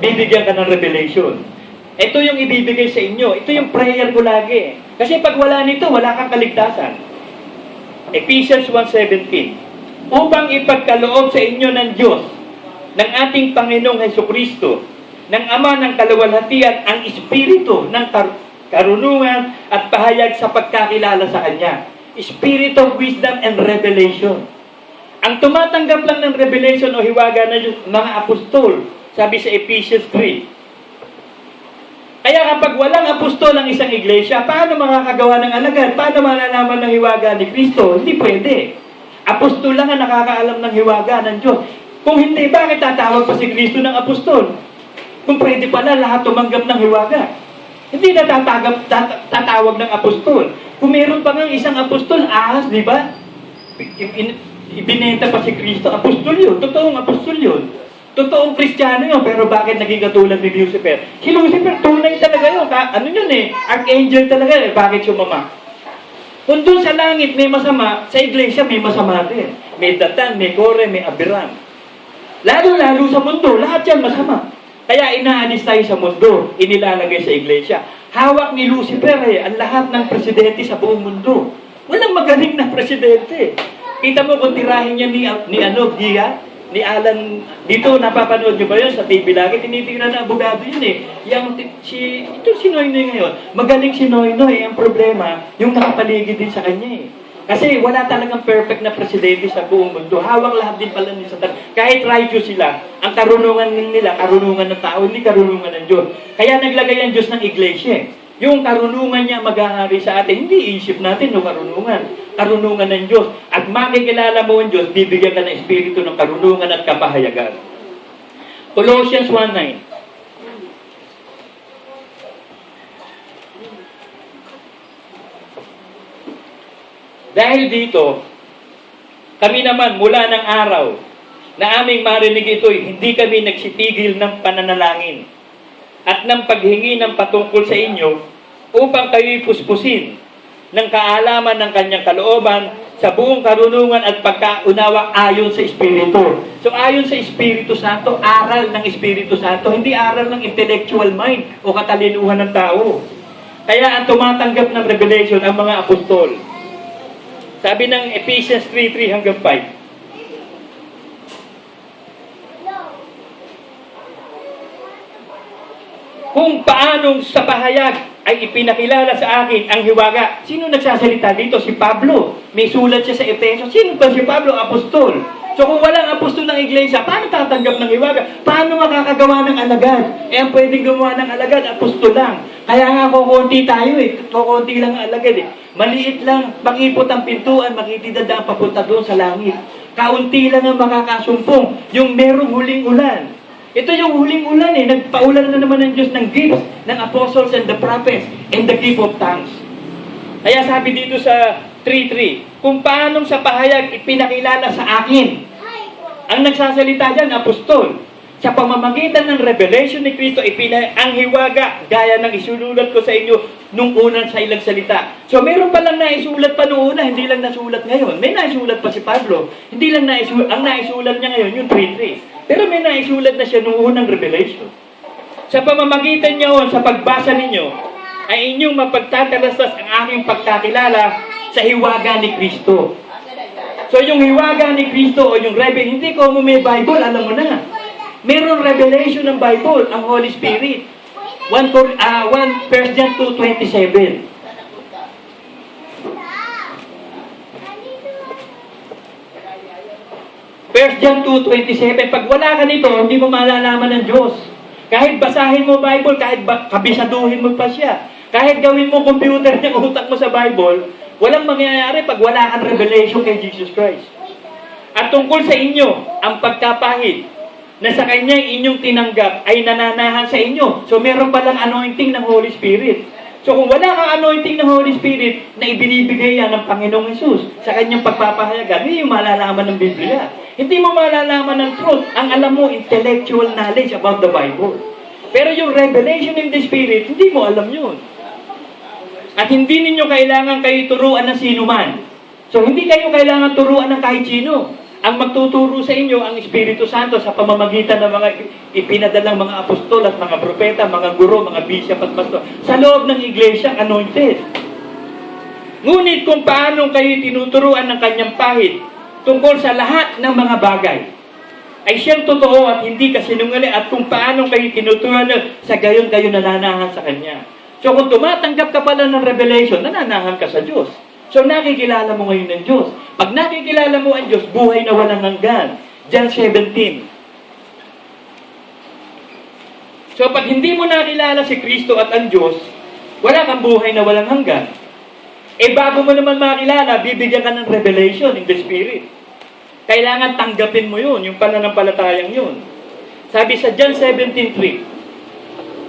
bibigyan ka ng revelation. Ito yung ibibigay sa inyo. Ito yung prayer ko lagi. Kasi pag wala nito, wala kang kaligtasan. Ephesians 1:17. Upang ipagkaloob sa inyo ng Diyos, ng ating Panginoong Hesukristo, ng Ama ng kaluwalhatian, ang Espiritu ng karunungan at pahayag sa pagkakilala sa Kanya. Spirit of wisdom and revelation. Ang tumatanggap lang ng revelation o hiwaga na Diyos, mga apostol, sabi sa Ephesians 3. Kaya kapag walang apostol ang isang iglesia, paano makakagawa ng alagad? Paano malalaman ng hiwaga ni Kristo? Hindi pwede. Apostol lang ang nakakaalam ng hiwaga ng Diyos. Kung hindi, bakit tatawag pa si Kristo ng apostol? Kung pwede pala lahat tumanggap ng hiwaga. Hindi na tatawag ng apostol. Kung meron pa ng isang apostol, ahas, di ba? Ibinenta pa si Kristo, apostol yun. Totoong apostol yun. Totoong Kristiyano yun. Pero bakit naging katulad ni Lucifer? Si Lucifer, tunay talaga yun. Ano yun eh? Archangel talaga eh. Bakit sumama? Kung doon sa langit may masama, sa iglesia may masama din. May Datan, may Kore, may Abiram. Lalo-lalo sa mundo, lahat yan masama. Kaya inaalis tayo sa mundo, inilalagay sa iglesia. Hawak ni Lucifer ang lahat ng presidente sa buong mundo. Walang magaling na presidente. Kita mo kung tirahin niya ni Alan, dito napapanood niyo ba yun sa TV lagi? Tinitira na abogado yun eh. Ito si Noynoy ngayon. Magaling si Noynoy. Ang problema, yung nakapaligid din sa kanya eh. Kasi wala talagang perfect na presidente sa buong mundo. Hawak lahat din pala ni Satan. Kahit righteous sila, ang karunungan nila, karunungan ng tao, hindi karunungan ng Diyos. Kaya naglagay ang Diyos ng iglesia. Yung karunungan niya maghahari sa atin, hindi isip natin yung karunungan. Karunungan ng Diyos. At makikilala mo ang Diyos, bibigyan ka ng espiritu ng karunungan at kapahayagan. Colossians 1:9. Dahil dito, kami naman mula ng araw na aming marinig ito'y hindi kami nagsitigil ng pananalangin at ng paghingi ng patungkol sa inyo upang kayo'y puspusin ng kaalaman ng kanyang kalooban sa buong karunungan at pagkaunawa ayon sa Espiritu. So ayon sa Espiritu Santo, aral ng Espiritu Santo, hindi aral ng intellectual mind o katalinuhan ng tao. Kaya ang tumatanggap ng revelation ang mga apostol. Sabi ng Ephesians 3:3 hanggang 5. Kung paanong sa pahayag ay ipinakilala sa akin ang hiwaga. Sino nagsasalita dito? Si Pablo. May sulat siya sa Efeso. Sino ba si Pablo? Apostol. So kung walang apostol ng iglesia, paano tatanggap ng hiwaga? Paano makakagawa ng alagad? Ang pwedeng gumawa ng alagad, apostol lang. Kaya nga kukunti tayo eh. Kukunti lang ang alagad eh. Maliit lang, makipot ang pintuan, makitidadaan papunta doon sa langit. Kaunti lang ang makakasumpong. Yung merong huling ulan. Ito yung huling ulan eh. Nagpaulan na naman ng Diyos ng gifts ng apostles and the prophets and the gift of tongues. Kaya sabi dito sa 3:3, kung paanong sa pahayag ipinakilala sa akin. Ang nagsasalita dyan, apostol. Sa pamamagitan ng revelation ni Kristo, ang hiwaga, gaya ng isulat ko sa inyo nung unang sa ilang salita. So meron palang naisulat pa noong una, hindi lang nasulat ngayon. May naisulat pa si Pablo. Hindi lang ang naisulat niya ngayon, yung 3:3. Pero may naisulat na siya noong unang revelation. Sa pamamagitan niya sa pagbasa ninyo, ay inyong mapagtatalastas ang aking pagkakilala sa hiwaga ni Kristo. So yung hiwaga ni Kristo o yung revelation, hindi ko may Bible, alam mo na. Meron revelation ng Bible, ang Holy Spirit. 1 John 2:27. John 2:27. Pag wala ka nito, hindi mo malalaman ng Diyos. Kahit basahin mo Bible, kahit kabisaduhin mo pa siya, kahit gawin mo computer niya, utak mo sa Bible, walang mangyayari pag wala kang revelation kay Jesus Christ. At tungkol sa inyo, ang pagkapahid na sa Kanya inyong tinanggap ay nananahan sa inyo. So meron palang anointing ng Holy Spirit. So kung wala kang anointing ng Holy Spirit na ibinibigay yan ng Panginoong Hesus sa Kanyang pagpapahayagan, hindi yung malalaman ng Biblia. Hindi mo malalaman ng truth. Ang alam mo, intellectual knowledge about the Bible. Pero yung revelation in the Spirit, hindi mo alam yun. At hindi ninyo kailangan kayo turuan ng sino man. So, hindi kayo kailangan turuan ng kahit sino. Ang magtuturo sa inyo, ang Espiritu Santo sa pamamagitan ng mga ipinadalang mga apostol at mga propeta, mga guro, mga bishop at pastor. Sa loob ng iglesia, anointed. Ngunit kung paano kayo tinuturuan ng kanyang pahid tungkol sa lahat ng mga bagay, ay siyang totoo at hindi kasinungaling at kung paano kayo tinuturuan sa gayon kayo nananahan sa kanya. So kung tumatanggap ka pala ng revelation, nananahan ka sa Diyos. So nakikilala mo ngayon ng Diyos. Pag nakikilala mo ang Diyos, buhay na walang hanggan. John 17. So pag hindi mo nakilala si Kristo at ang Diyos, wala kang buhay na walang hanggan. Eh bago mo naman makilala, bibigyan ka ng revelation in the Spirit. Kailangan tanggapin mo yun, yung pananampalatayang yun. Sabi sa John 17:3,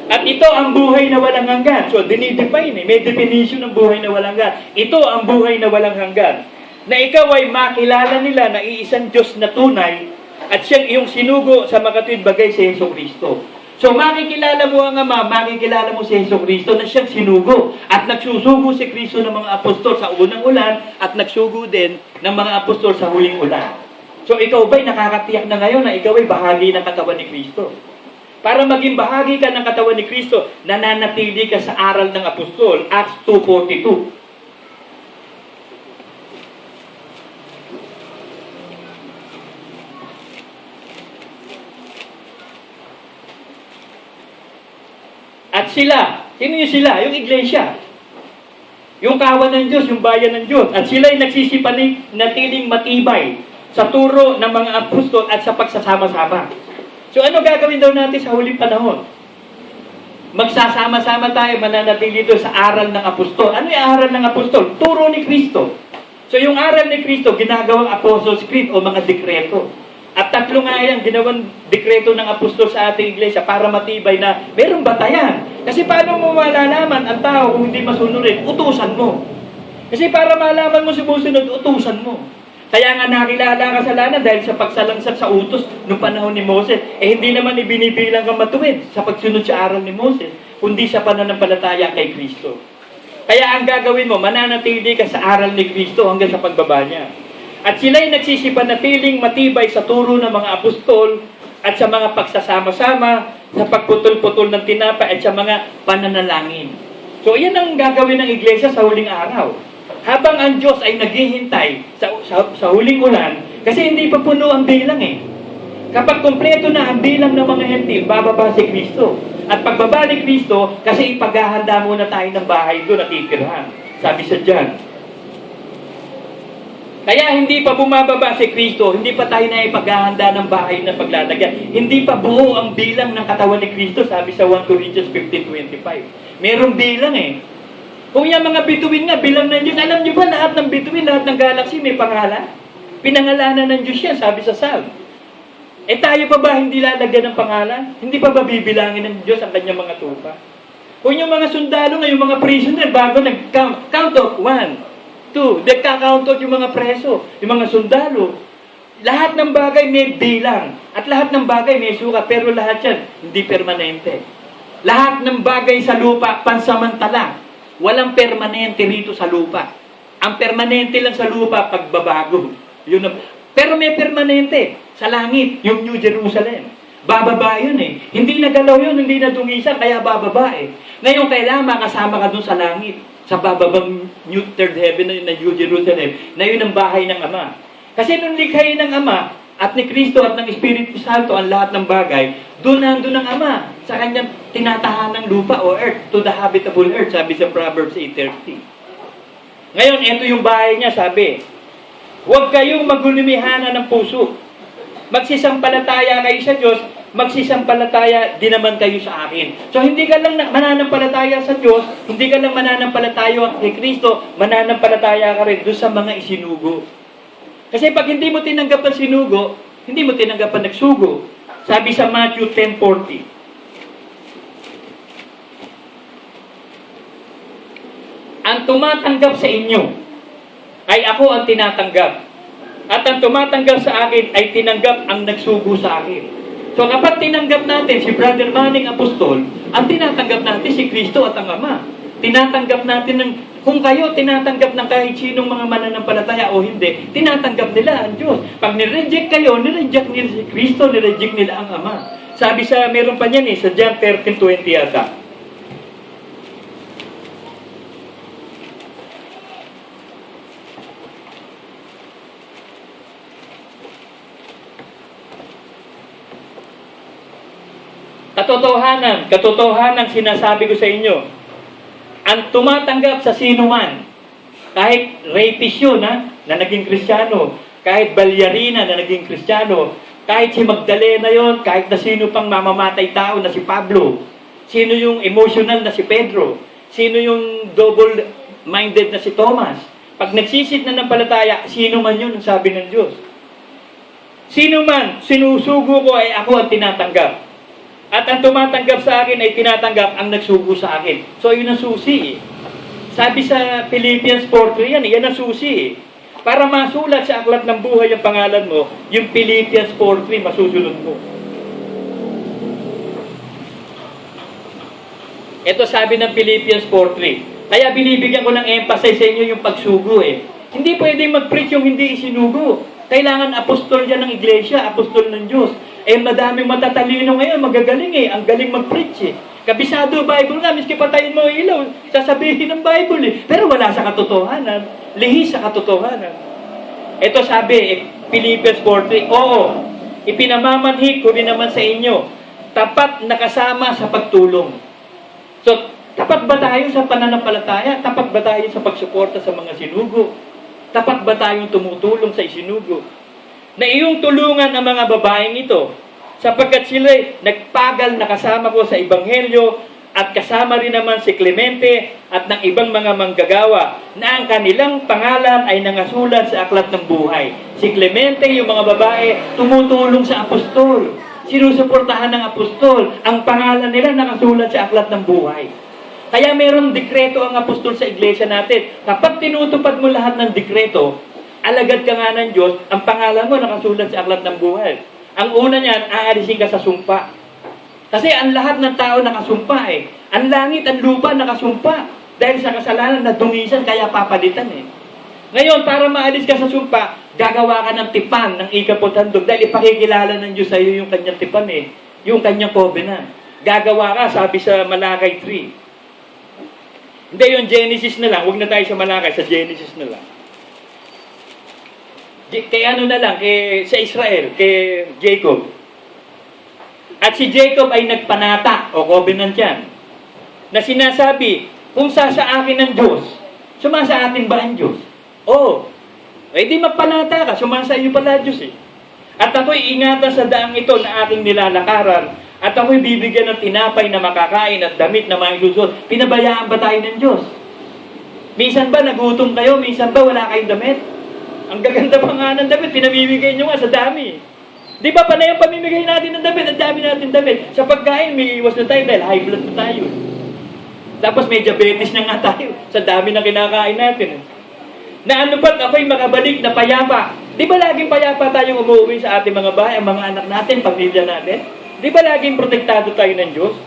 at ito ang buhay na walang hanggan. So, dinidefine may definition ng buhay na walang hanggan. Ito ang buhay na walang hanggan. Na ikaw ay makilala nila na iisang Diyos na tunay at siyang iyong sinugo sa makatuwid bagay si Hesus Kristo. So, makikilala mo ang Ama, makikilala mo si Hesus Kristo na siyang sinugo. At nagsusugo si Kristo ng mga apostol sa unang ulan at nagsugo din ng mga apostol sa huling ulan. So, ikaw ba'y nakakatiyak na ngayon na ikaw ay bahagi ng katawan ni Kristo? Para maging bahagi ka ng katawan ni Kristo, nananatili ka sa aral ng apostol, Acts 2:42. At sila, sino yung sila? Yung iglesia. Yung kawan ng Diyos, yung bayan ng Diyos. At sila ay nagsisipanatiling matibay sa turo ng mga apostol at sa pagsasama-sama. So ano gagawin daw natin sa huling panahon? Magsasama-sama tayo, mananatili dito sa aral ng apostol. Ano yung aral ng apostol? Turo ni Kristo. So yung aral ni Kristo, ginagawang Apostles' Creed o mga dekreto. At tatlo nga yan, ginawang dekreto ng apostol sa ating iglesia para matibay na merong batayan. Kasi paano mo malalaman ang tao kung hindi masunurin? Utusan mo. Kasi para malaman mo sumusunod, utusan mo. Kaya nga nakilala ang kasalanan dahil sa pagsalangsat sa utos noong panahon ni Moses. Eh hindi naman ibinibilang kang matuwid sa pagsunod sa aral ni Moses, kundi sa pananampalataya kay Kristo. Kaya ang gagawin mo, mananatili ka sa aral ni Kristo hanggang sa pagbaba niya. At sila'y nagsisipanatiling matibay sa turo ng mga apostol at sa mga pagsasama-sama, sa pagputol-putol ng tinapay at sa mga pananalangin. So yan ang gagawin ng iglesia sa huling araw. Habang ang Diyos ay naghihintay sa huling ulan, kasi hindi pa puno ang bilang eh. Kapag kumpleto na ang bilang ng mga hentil, bababa si Kristo. At pagbaba ni Kristo, kasi ipaghahanda muna tayo ng bahay doon at titirhan. Sabi sa John. Kaya hindi pa bumababa si Kristo, hindi pa tayo na ipaghahanda ng bahay na paglalagyan. Hindi pa buo ang bilang ng katawan ni Kristo, sabi sa 1 Corinthians 15:25. Merong bilang eh. Kung yung mga bituin nga, bilang ng Diyos, alam nyo ba lahat ng bituin, lahat ng galaxy may pangalan? Pinangalanan ng Diyos yan, sabi sa Psalm. Eh tayo pa ba hindi lalagyan ng pangalan? Hindi pa ba bibilangin ng Diyos ang kanyang mga tupa? Kung yung mga sundalo nga, yung mga prisoner, bago count of 1, 2, nagka-count out yung mga preso, yung mga sundalo. Lahat ng bagay may bilang. At lahat ng bagay may suka, pero lahat yan hindi permanente. Lahat ng bagay sa lupa, pansamantala. Walang permanente rito sa lupa. Ang permanente lang sa lupa, pagbabago. Pero may permanente sa langit, yung New Jerusalem. Bababa yun eh. Hindi nagalaw yun, hindi nadungisan, kaya bababa eh. Ngayon, kailangan makasama ka dun sa langit. Sa bababang New Third Heaven na New Jerusalem, na yun ang bahay ng Ama. Kasi nung likhayin ng Ama, at ni Kristo at ng Espiritu Santo ang lahat ng bagay, doon nandun ang Ama sa kanyang tinatahanang lupa o earth, to the habitable earth, sabi sa Proverbs 8:30. Ngayon, ito yung bahay niya, sabi, huwag kayong magulimihanan ng puso. Magsisampalataya kayo sa Diyos, magsisampalataya din naman kayo sa akin. So, hindi ka lang mananampalataya sa Diyos, hindi ka lang mananampalataya kay Kristo, mananampalataya ka rin doon sa mga isinugo. Kasi pag hindi mo tinanggap ang sinugo, hindi mo tinanggap ang nagsugo. Sabi sa Matthew 10:40. Ang tumatanggap sa inyo ay ako ang tinatanggap. At ang tumatanggap sa akin ay tinanggap ang nagsugo sa akin. So kapag tinanggap natin si Brother Manning Apostol, ang tinatanggap natin si Kristo at ang Ama. Tinatanggap natin ng, kung kayo tinatanggap ng kahit sinong mga mananampalataya o hindi, tinatanggap nila ang Diyos. Pag nireject kayo, nireject nila si Kristo, nireject nila ang Ama. Sabi sa, meron pa niyan sa John 13:20 yata. Katotohanan sinasabi ko sa inyo, ang tumatanggap sa sino man, kahit rapist yun na naging Kristiyano, kahit balyarina na naging Kristiyano, kahit si Magdalena yon, kahit na sino pang mamamatay tao na si Pablo, sino yung emotional na si Pedro, sino yung double-minded na si Thomas, pag nagsisit na ng palataya, sino man yun ang sabi ng Diyos. Sino man, sinusugo ko ay ako ang tinatanggap. At ang tumatanggap sa akin ay tinatanggap ang nagsugo sa akin. So, yun ang susi eh. Sabi sa Philippians 4:3 yan ang susi eh. Para masulat sa aklat ng buhay ang pangalan mo, yung Philippians 4:3 masusunod mo. Ito sabi ng Philippians 4:3. Kaya binibigyan ko ng emphasis sa inyo yung pagsugo eh. Hindi pwede mag-preach yung hindi isinugo. Kailangan apostol yan ng iglesia, apostol ng Diyos. Eh, madaming matatalino ngayon, magagaling eh. Ang galing mag-preach eh. Kabisado Bible nga, miski patayin mo ang ilaw, sasabihin ng Bible eh. Pero wala sa katotohanan. Lihis sa katotohanan. Ito sabi, Philippians 4:3, oo, ipinamamanhik ko rin naman sa inyo, tapat nakasama sa pagtulong. So, tapat ba tayo sa pananampalataya? Tapat ba tayo sa pagsuporta sa mga sinugo? Tapat ba tayong tumutulong sa isinugo? Na iyong tulungan ang mga babaeng ito, sapagkat sila nagpagal na kasama ko sa Ebanghelyo at kasama rin naman si Clemente at ng ibang mga manggagawa na ang kanilang pangalan ay nangasulat sa aklat ng buhay. Si Clemente, yung mga babae, tumutulong sa apostol. Sinusuportahan ng apostol. Ang pangalan nila nakasulat sa aklat ng buhay. Kaya mayroong dekreto ang apostol sa iglesia natin. Kapag tinutupad mo lahat ng dekreto, alagad ka nga ng Diyos, ang pangalan mo nakasulat sa aklat ng buhay. Ang una niyan, aalisin ka sa sumpa. Kasi ang lahat ng tao nakasumpa eh. Ang langit, ang lupa nakasumpa. Dahil sa kasalanan na dungisan, kaya papalitan eh. Ngayon, para maalis ka sa sumpa, gagawa ka ng tipan ng ikapotandog. Dahil ipakikilala ng Diyos sa iyo yung kanyang tipan eh. Yung kanyang covenant. Gagawa ka, sabi sa Malakay 3. Hindi, yung Genesis na lang. Huwag na tayo sa Malakay, sa Genesis na lang. Kay ano na lang, sa Israel, kay Jacob. At si Jacob ay nagpanata, o covenant yan, na sinasabi, kung sa akin ng Diyos, sumasa atin ba ang Diyos? Oo. Eh di magpanata ka, sumasa iyo pala Diyos eh. At ako'y ingatan sa daang ito na aking nilalakaran, at ako'y bibigyan ng tinapay na makakain at damit na mailusot. Pinabayaan ba tayo ng Diyos? Minsan ba nagutom kayo? Minsan ba wala kayong damit? Ang gaganda pa nga ng damit, pinamimigay nyo nga sa dami. Di ba panay ang pamimigay natin ng damit? Ang dami natin damit. Sa pagkain, may iwas na tayo dahil high blood na tayo. Tapos may diabetes na nga tayo sa dami ng kinakain natin. Na ano ba't ako'y makabalik na payapa? Di ba laging payapa tayong umuwi sa ating mga bahay, ang mga anak natin, pamilya natin? Di ba laging protektado tayo ng Diyos?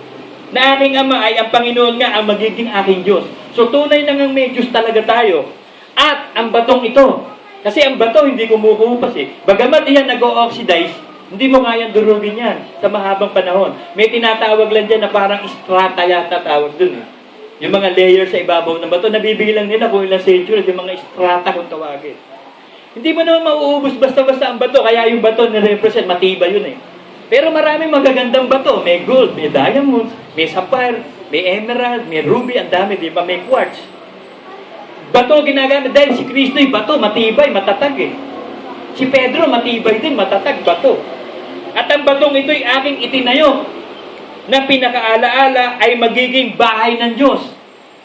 Na aking Ama ay ang Panginoon nga ang magiging aking Diyos. So tunay na nga may Diyos talaga tayo. At ang batong ito, kasi ang bato hindi kumukupas eh. Bagamat iyan nag-o-oxidize, hindi mo kayang durugin yan sa mahabang panahon. May tinatawag lang dyan na parang strata yata tawag dun eh. Yung mga layer sa ibabaw ng bato, nabibilang nila kung ilang century, yung mga strata kung tawagin. Hindi mo naman mauubos basta-basta ang bato, kaya yung bato na-represent, matibay yun eh. Pero maraming magagandang bato. May gold, may diamonds, may sapphire, may emerald, may ruby, ang dami, di ba? May quartz. Bato ginagamit dahil si Kristo ay bato, matibay, matatag eh. Si Pedro, matibay din, matatag, bato. At ang batong ito'y aking itinayo na pinakaalaala ay magiging bahay ng Diyos.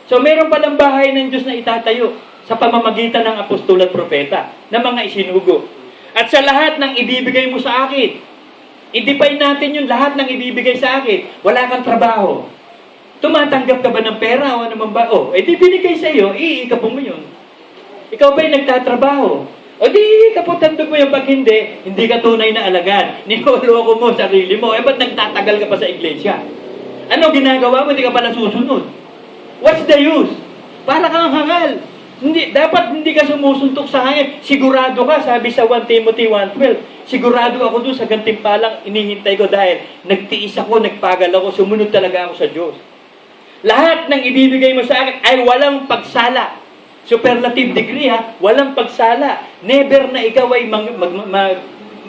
So meron palang bahay ng Diyos na itatayo sa pamamagitan ng apostol at propeta na mga isinugo. At sa lahat ng ibibigay mo sa akin, i-define natin yung lahat ng ibibigay sa akin. Wala kang trabaho. Tumatanggap ka ba ng pera o ano man ba? Di binigay sa iyo, iikapon mo yun. Ikaw ba'y nagtatrabaho? Di putandog mo yung pag hindi ka tunay na alagad. Niloloko mo sarili mo. Eh, ba't nagtatagal ka pa sa iglesia? Ano ginagawa mo? Hindi ka pala susunod. What's the use? Para kang hangal. Dapat hindi ka sumusuntok sa hangin. Sigurado ka, sabi sa 1 Timothy 1:12, sigurado ako doon sa gantimpalang inihintay ko dahil nagtiis ako, nagpagal ako, sumunod talaga ako sa Diyos. Lahat ng ibibigay mo sa akin ay walang pagsala. Superlative degree ha, walang pagsala. Never na ikaw ay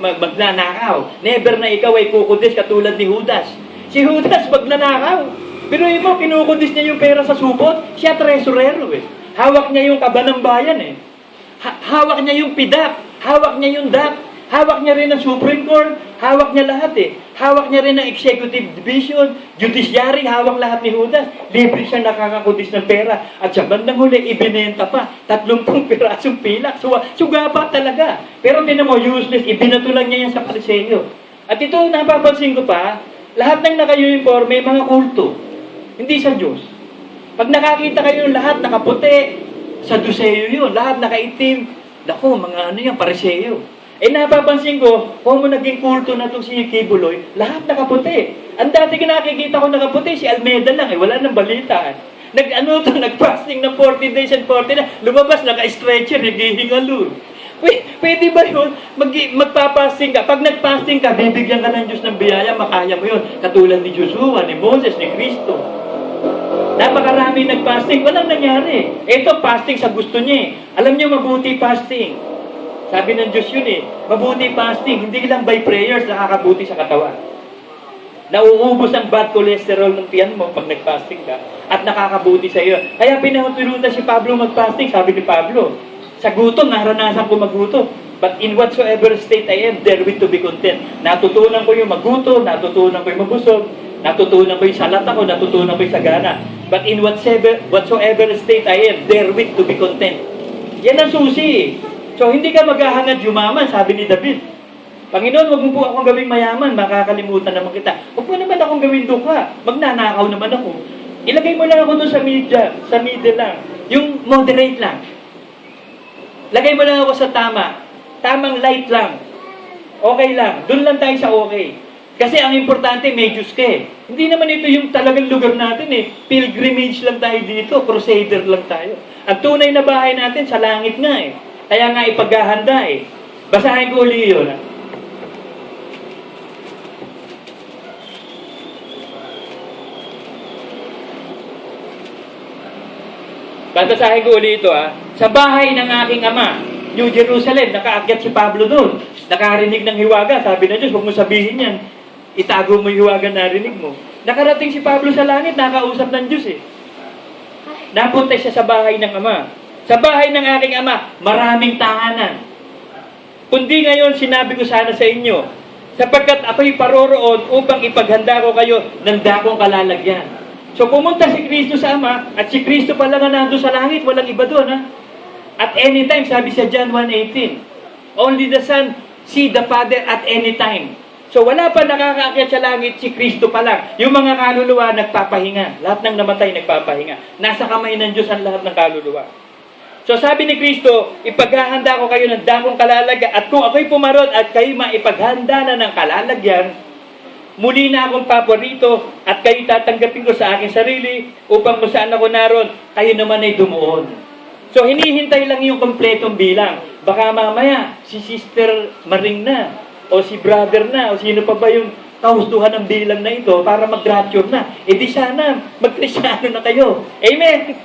magnanakaw. Never na ikaw ay kukudis katulad ni Judas. Si Judas magnanakaw. Pero mo, kinukudis niya yung pera sa supot. Siya tresurero eh. Hawak niya yung kaba ng bayan eh. Hawak niya yung PIDAP. Hawak niya yung DAP. Hawak niya rin ang Supreme Court. Hawak niya lahat eh. Hawak niya rin ang Executive Division, Judiciary, hawak lahat ni Judas. Libre siya nakakakudis ng pera. At sa bandang huli, ibinenta pa. 30 pirasong pilak. Sugapa talaga. Pero tinan mo, useless. Ibinato lang niya yan sa Pariseyo. At ito, napapansin ko pa, lahat ng naka-uniform may mga kulto. Hindi sa Diyos. Pag nakakita kayo ng lahat nakaputi, sa Duseyo yun. Lahat nakaitim. Naku, mga ano yan, Pariseyo. Eh napapansin ko, kung mo naging kulto na itong si Kibuloy, lahat nakaputi. Ang dati nakikita ko nakaputi, si Almeida lang, wala nang balita. Nag-fasting ng 40 days and 40 na, lumabas, naka-stretcher, naghihingalo. Pwede ba yun? Magpapasting ka. Pag nag-fasting ka, bibigyan ka ng Diyos ng biyaya, makaya mo yun. Katulad ni Joshua, ni Moses, ni Cristo. Napakarami nag-fasting, walang nangyari. Ito, fasting sa gusto niya. Alam niyo, mabuti fasting. Sabi ng Diyos yun eh, mabuti fasting, hindi lang by prayers nakakabuti sa katawan. Nauubos ang bad cholesterol ng tiyan mo pag nag-fasting ka at nakakabuti sa iyo. Kaya pinahutulutan si Pablo mag-fasting, sabi ni Pablo, sa gutom, naranasan ko magutom. But in whatsoever state I am, therewith to be content. Natutunan ko yung magutom, natutunan ko yung mabusog, natutunan ko yung salat ako, natutunan ko yung sagana. But in whatsoever state I am, therewith to be content. Yan ang susi eh. So, hindi ka maghahangad yumaman, sabi ni David. Panginoon, huwag mo po akong gawing mayaman, makakalimutan naman kita. Huwag mo naman akong gawing dukha, magnanakaw naman ako. Ilagay mo lang ako doon sa middle lang. Yung moderate lang. Lagay mo lang ako sa tamang light lang. Okay lang, doon lang tayo sa okay. Kasi ang importante, may Diyos ka eh. Hindi naman ito yung talagang lugar natin eh. Pilgrimage lang tayo dito, crusader lang tayo. Ang tunay na bahay natin, sa langit nga eh. Kaya nga ipaghahanda eh. Basahin ko uli yun. Basahin ko uli ito Sa bahay ng aking ama, New Jerusalem, nakaakyat si Pablo doon. Nakarinig ng hiwaga. Sabi na Diyos, huwag mo sabihin yan. Itago mo yung hiwaga na narinig mo. Nakarating si Pablo sa langit, nakausap ng Diyos eh. Napunta siya sa bahay ng ama. Sa bahay ng aking ama, maraming tahanan. Kundi ngayon, sinabi ko sana sa inyo, sapagkat ako'y paroroon upang ipaghanda ko kayo ng dakong kalalagyan. So pumunta si Kristo sa ama, at si Kristo pala nga nandun sa langit, walang iba doon At anytime, sabi sa John 1:18, only the Son see the Father at any time. So wala pa nakakaakyat sa langit, si Kristo pa lang. Yung mga kaluluwa nagpapahinga. Lahat ng namatay nagpapahinga. Nasa kamay ng Diyos ang lahat ng kaluluwa. So sabi ni Kristo, ipaghahanda ko kayo ng dakong kalalagyan at kung ako'y pumarot at kayo maipaghanda na ng kalalagyan, muli na akong paborito at kayo tatanggapin ko sa aking sarili upang kung saan ako naroon, kayo naman ay dumuon. So hinihintay lang yung kompletong bilang. Baka mamaya si Sister Maring na o si Brother na o sino pa ba yung kahustuhan ng bilang na ito para mag-rapture na. E di sana mag-Kristyano na kayo. Amen!